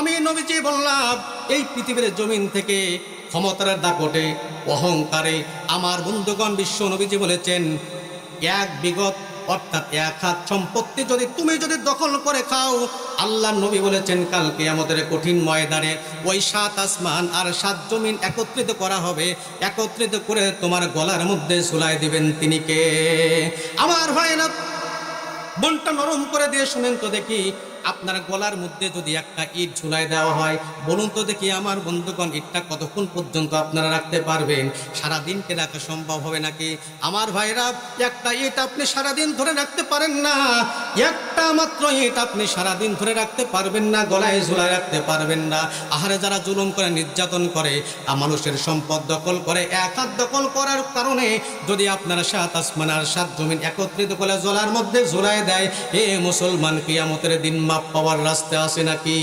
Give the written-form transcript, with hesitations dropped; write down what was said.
আমি নবীজি বললাম, এই পৃথিবীর জমিন থেকে ক্ষমতার দাপটে অহংকারে আমার বন্ধুগণ বিশ্ব নবীজি বলেছেন, এক বিগত অর্থাৎ এক হাত সম্পত্তি তুমি যদি দখল করে খাও, আল্লাহ নবী বলেছেন কালকে আমাদের কঠিন ময়দানে ওই 7 আসমান আর 7 জমিন একত্রিত করা হবে, একত্রিত করে তোমার গলার মধ্যে ঝুলাই দিবেন তিনি কে? আমার ভাইরা, মনটা নরম করে দিয়ে শুনেন তো দেখি, আপনার গলার মধ্যে যদি একটা ইট ঝুলাই দেওয়া হয়, বলুন তো দেখি আমার বন্ধুগণ, ইটটা কতক্ষণ পর্যন্ত আপনারা রাখতে পারবেন? সারাদিনকে রাখা সম্ভব হবে নাকি? আমার ভাইরা, একটা ইট আপনি সারাদিন ধরে রাখতে পারেন না, একটা মাত্র ইট আপনি সারাদিন ধরে রাখতে পারবেন না, গলায় ঝুলাই রাখতে পারবেন না। আহারে, যারা জুলুম করে, নির্যাতন করে, মানুষের সম্পদ দখল করে, এক হাত দখল করার কারণে যদি আপনারা 7 আসমান আর 7 জমিন একত্রিত করে গলার মধ্যে ঝুলাই দেয়, এ মুসলমান, কিয়ামতের দিন মাপ পাওয়ার রাস্তা আছে নাকি?